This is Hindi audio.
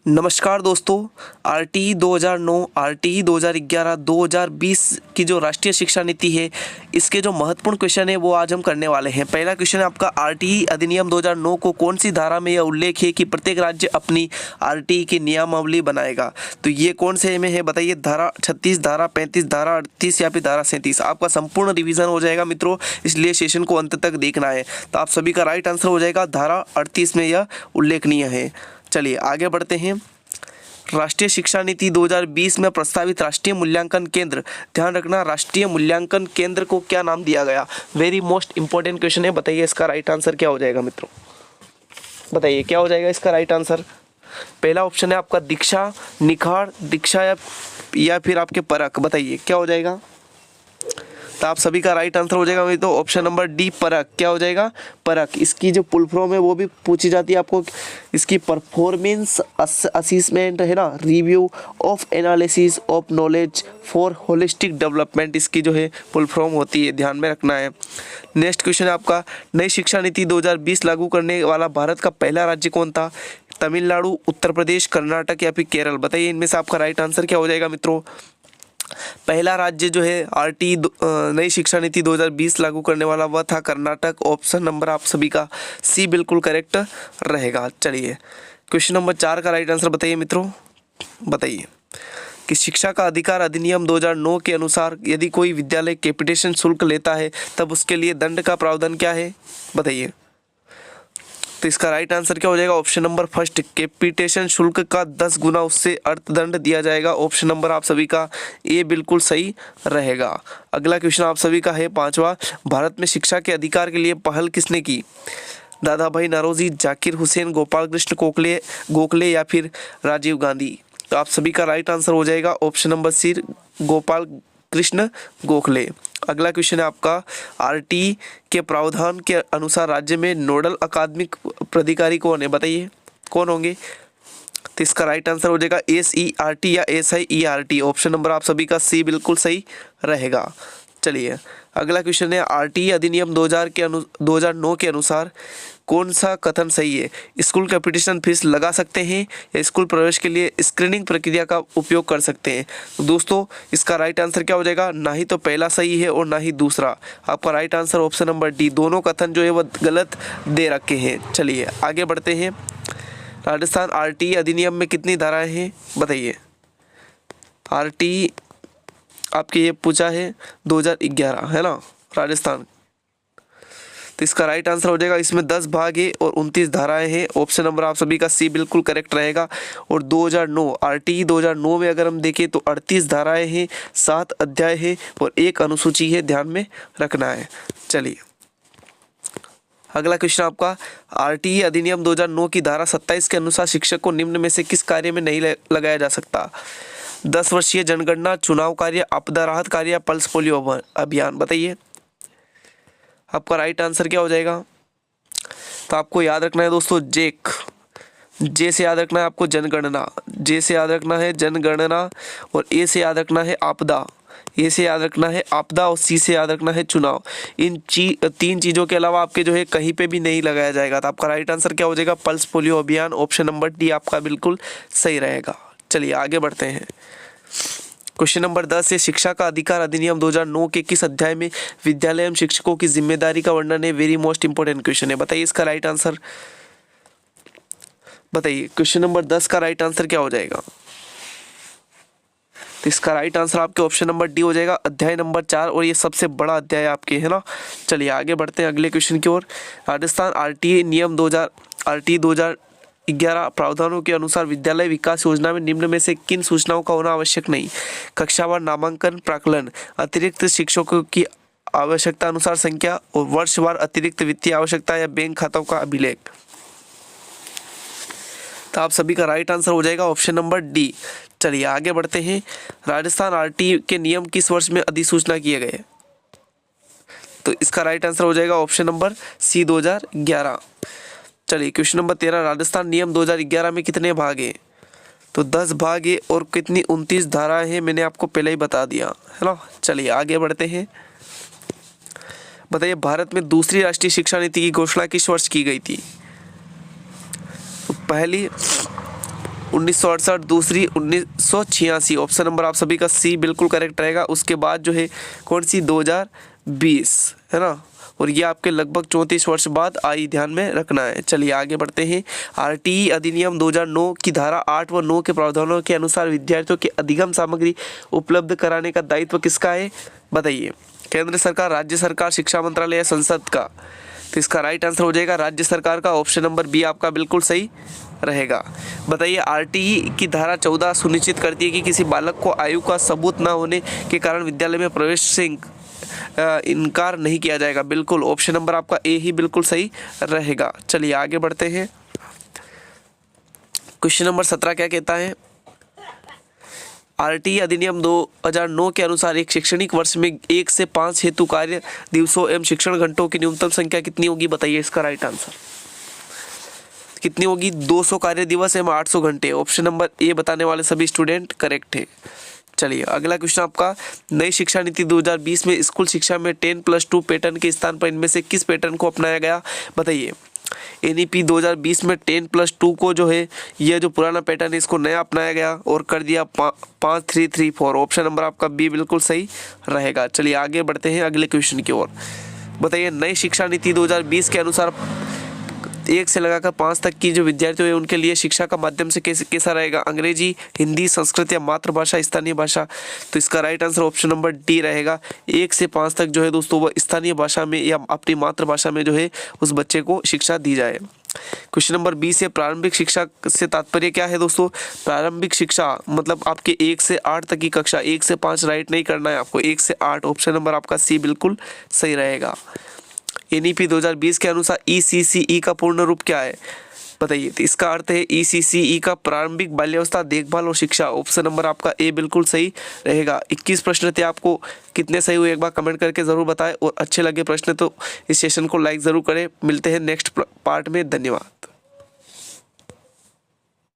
नमस्कार दोस्तों। आरटीई 2009, आरटीई 2011, 2020 की जो राष्ट्रीय शिक्षा नीति है, इसके जो महत्वपूर्ण क्वेश्चन है वो आज हम करने वाले हैं। पहला क्वेश्चन है आपका, आरटीई अधिनियम 2009 को कौन सी धारा में यह उल्लेख है कि प्रत्येक राज्य अपनी आरटीई की नियमावली बनाएगा। तो ये कौन से में है बताइए? धारा 36, धारा 35, धारा 38 या फिर धारा 37। आपका संपूर्ण रिवीजन हो जाएगा मित्रों, इसलिए सेशन को अंत तक देखना है। तो आप सभी का राइट आंसर हो जाएगा धारा 38 में यह उल्लेखनीय है। चलिए आगे बढ़ते हैं। राष्ट्रीय शिक्षा नीति 2020 में प्रस्तावित राष्ट्रीय मूल्यांकन केंद्र, ध्यान रखना राष्ट्रीय मूल्यांकन केंद्र को क्या नाम दिया गया? वेरी मोस्ट इंपॉर्टेंट क्वेश्चन है, बताइए इसका राइट आंसर क्या हो जाएगा मित्रों? बताइए क्या हो जाएगा इसका राइट आंसर? पहला ऑप्शन है आपका दीक्षा, निखार, दीक्षा या फिर आपके परख। बताइए क्या हो जाएगा? तो आप सभी का राइट आंसर हो जाएगा वही तो ऑप्शन नंबर डी, परख। क्या हो जाएगा? परख। इसकी जो फुल फॉर्म है वो भी पूछी जाती है आपको। इसकी परफॉर्मेंस असेसमेंट है ना, review of analysis of knowledge for holistic development, इसकी जो है फुल फॉर्म होती है, ध्यान में रखना है। नेक्स्ट क्वेश्चन है आपका, नई शिक्षा नीति 2020 लागू करने वाला भारत का पहला राज्य कौन था? तमिलनाडु, उत्तर प्रदेश, कर्नाटक या फिर केरल। बताइए इनमें से आपका राइट आंसर क्या हो जाएगा मित्रों? पहला राज्य जो है आरटी नई शिक्षा नीति 2020 लागू करने वाला वह था कर्नाटक। ऑप्शन नंबर आप सभी का सी बिल्कुल करेक्ट रहेगा। चलिए क्वेश्चन नंबर 4 का राइट आंसर बताइए मित्रों। बताइए कि शिक्षा का अधिकार अधिनियम 2009 के अनुसार यदि कोई विद्यालय कैपिटेशन शुल्क लेता है तब उसके लिए दंड का प्रावधान क्या है? बताइए। तो इसका राइट आंसर क्या हो जाएगा? ऑप्शन नंबर फर्स्ट, कैपिटेशन शुल्क का 10 गुना उससे अर्थदंड दिया जाएगा। ऑप्शन नंबर आप सभी का ए बिल्कुल सही रहेगा। अगला क्वेश्चन आप सभी का है 5वां, भारत में शिक्षा के अधिकार के लिए पहल किसने की? दादा भाई नौरोजी, जाकिर हुसैन, गोपाल कृष्ण गोखले या फिर राजीव गांधी। तो आप सभी का राइट आंसर हो जाएगा option number C, Gopal Krishna Gokhale. अगला क्वेश्चन है आपका, आरटी के प्रावधान के अनुसार राज्य में नोडल अकादमिक प्राधिकारी कौन है? बताइए कौन होंगे? तो इसका राइट आंसर हो जाएगा SERT या SIERT। ऑप्शन नंबर आप सभी का सी बिल्कुल सही रहेगा। चलिए अगला क्वेश्चन है, आरटी अधिनियम 2009 के अनुसार कौन सा कथन सही है? स्कूल कैपिटेशन फीस लगा सकते हैं या स्कूल प्रवेश के लिए स्क्रीनिंग प्रक्रिया का उपयोग कर सकते हैं? तो दोस्तों इसका राइट आंसर क्या हो जाएगा? ना ही तो पहला सही है और ना ही दूसरा। आपका right answer option number D, दोनों कथन जो है वह गलत दे रखे हैं। चलिए आगे बढ़ते हैं। राजस्थान आरटी अधिनियम में कितनी धाराएं हैं? बताइए। आरटी आपके ये पूछा है 2011 है ना, राजस्थान। तो इसका राइट आंसर हो जाएगा, इसमें 10 भाग है और 29 धाराएं हैं। ऑप्शन नंबर आप सभी का सी बिल्कुल करेक्ट रहेगा। और 2009 आरटीई 2009 में अगर हम देखें तो 38 धाराएं हैं, 7 अध्याय है और 1 अनुसूची है, ध्यान में रखना है। चलिए अगला क्वेश्चन आपका, आरटीई अधिनियम 2009 की धारा 27 के अनुसार शिक्षक को निम्न में से किस कार्य में नहीं लगाया जा सकता? 10 वर्षीय जनगणना, चुनाव कार्य, आपदा राहत कार्य, पल्स पोलियो अभियान। बताइए आपका राइट आंसर क्या हो जाएगा? तो आपको याद रखना है दोस्तों, जे से याद रखना है आपको जनगणना, जे से याद रखना है जनगणना, और ए से याद रखना है आपदा, ए से याद रखना है आपदा, और सी से याद रखना है चुनाव। इन 3 चीज़ों के अलावा आपके जो है कहीं पे भी नहीं लगाया जाएगा। तो आपका राइट आंसर क्या हो जाएगा? पल्स पोलियो अभियान। ऑप्शन नंबर डी आपका बिल्कुल सही रहेगा। चलिए आगे बढ़ते हैं। क्वेश्चन नंबर 10 है, शिक्षा का अधिकार अधिनियम 2009 के किस अध्याय में विद्यालय एवं शिक्षकों की जिम्मेदारी का वर्णन है? वेरी मोस्ट इंपोर्टेंट क्वेश्चन है, बताइए इसका राइट आंसर। बताइए क्वेश्चन नंबर 10 का राइट आंसर क्या हो जाएगा? तो इसका राइट आंसर आपके ऑप्शन नंबर डी हो जाएगा, अध्याय नंबर 4, और ये सबसे बड़ा अध्याय आपके है ना। चलिए आगे बढ़ते हैं अगले क्वेश्चन की ओर। राजस्थान आरटीई नियम 2011 प्रावधानों के अनुसार विद्यालय विकास योजना में निम्न में से किन सूचनाओं का होना आवश्यक नहीं? कक्षावार नामांकन, प्राक्कलन, अतिरिक्त शिक्षकों की आवश्यकता अनुसार संख्या, और वर्षवार अतिरिक्त वित्तीय आवश्यकता या बैंक खातों का अभिलेख। तो आप सभी का राइट आंसर हो जाएगा ऑप्शन नंबर डी। चलिए आगे बढ़ते हैं। राजस्थान आरटी के नियम किस वर्ष में अधिसूचना किए गए? तो इसका राइट आंसर हो जाएगा ऑप्शन नंबर सी, 2011। चलिए क्वेश्चन नंबर 13, राजस्थान नियम 2011 में कितने भाग हैं? तो 10 भाग है और कितनी 29 धाराएं हैं, मैंने आपको पहले ही बता दिया है ना। चलिए आगे बढ़ते हैं। बताइए भारत में दूसरी राष्ट्रीय शिक्षा नीति की घोषणा किस वर्ष की गई थी? तो 1968, दूसरी 1986। ऑप्शन नंबर आप सभी का सी बिल्कुल करेक्ट रहेगा। उसके बाद जो है कौन सी 2020 है ना, और ये आपके लगभग 34 वर्ष बाद आई, ध्यान में रखना है। चलिए आगे बढ़ते हैं। आरटीई अधिनियम 2009 की धारा 8 व 9 के प्रावधानों के अनुसार विद्यार्थियों के अधिगम सामग्री उपलब्ध कराने का दायित्व किसका है, बताइए। केंद्र सरकार, राज्य सरकार, शिक्षा मंत्रालय या संसद का? तो इसका राइट आंसर हो जाएगा राज्य सरकार का। ऑप्शन नंबर बी आपका बिल्कुल सही रहेगा। बताइए, आरटीई की धारा 14 सुनिश्चित करती है कि किसी बालक को आयु का सबूत न होने के कारण विद्यालय में प्रवेश से इनकार नहीं किया जाएगा। बिल्कुल ऑप्शन नंबर आपका ए ही बिल्कुल सही रहेगा। चलिए आगे बढ़ते हैं। क्वेश्चन नंबर 17 क्या कहता है? आरटीई अधिनियम 2009 के अनुसार एक शैक्षणिक वर्ष में 1 से 5 हेतु कार्य दिवसों एवं शिक्षण घंटों की न्यूनतम संख्या कितनी होगी, बताइए। इसका राइट आंसर कितनी होगी? 200 कार्य दिवस एवं 800 घंटे। ऑप्शन नंबर ए बताने वाले सभी स्टूडेंट करेक्ट है। चलिए अगला क्वेश्चन आपका, नई शिक्षा नीति 2020 में स्कूल शिक्षा में 10+2 पैटर्न के स्थान पर इनमें से किस पैटर्न को अपनाया गया, बताइए। एनईपी 2020 में 10+2 को जो है, यह जो पुराना पैटर्न है इसको नया अपनाया गया और कर दिया 5-3-3-4। ऑप्शन नंबर आपका बी बिल्कुल सही रहेगा। चलिए आगे बढ़ते हैं अगले क्वेश्चन की ओर। बताइए, नई शिक्षा नीति 2020 के अनुसार 1 से लगाकर 5 तक की जो विद्यार्थी है उनके लिए शिक्षा का माध्यम से कैसा रहेगा? अंग्रेजी, हिंदी, संस्कृत या मातृभाषा, स्थानीय भाषा? तो इसका right answer option number D रहेगा। 1 से 5 तक जो है दोस्तों वह स्थानीय भाषा में या अपनी मातृभाषा में जो है उस बच्चे को शिक्षा दी जाए। क्वेश्चन नंबर 20 से प्रारंभिक शिक्षा से तात्पर्य क्या है दोस्तों? प्रारंभिक शिक्षा मतलब आपके 1 से 8 तक की कक्षा। 1 से 5 राइट नहीं करना है आपको, 1 से 8। ऑप्शन नंबर आपका सी बिल्कुल सही रहेगा। एनईपी 2020 के अनुसार ईसीसीई का पूर्ण रूप क्या है, बताइए। तो इसका अर्थ है ईसीसीई का प्रारंभिक बाल्यावस्था, देखभाल और शिक्षा। ऑप्शन नंबर आपका ए बिल्कुल सही रहेगा। 21 प्रश्न थे, आपको कितने सही हुए एक बार कमेंट करके ज़रूर बताएं, और अच्छे लगे प्रश्न तो इस सेशन को लाइक ज़रूर करें। मिलते हैं नेक्स्ट पार्ट में, धन्यवाद।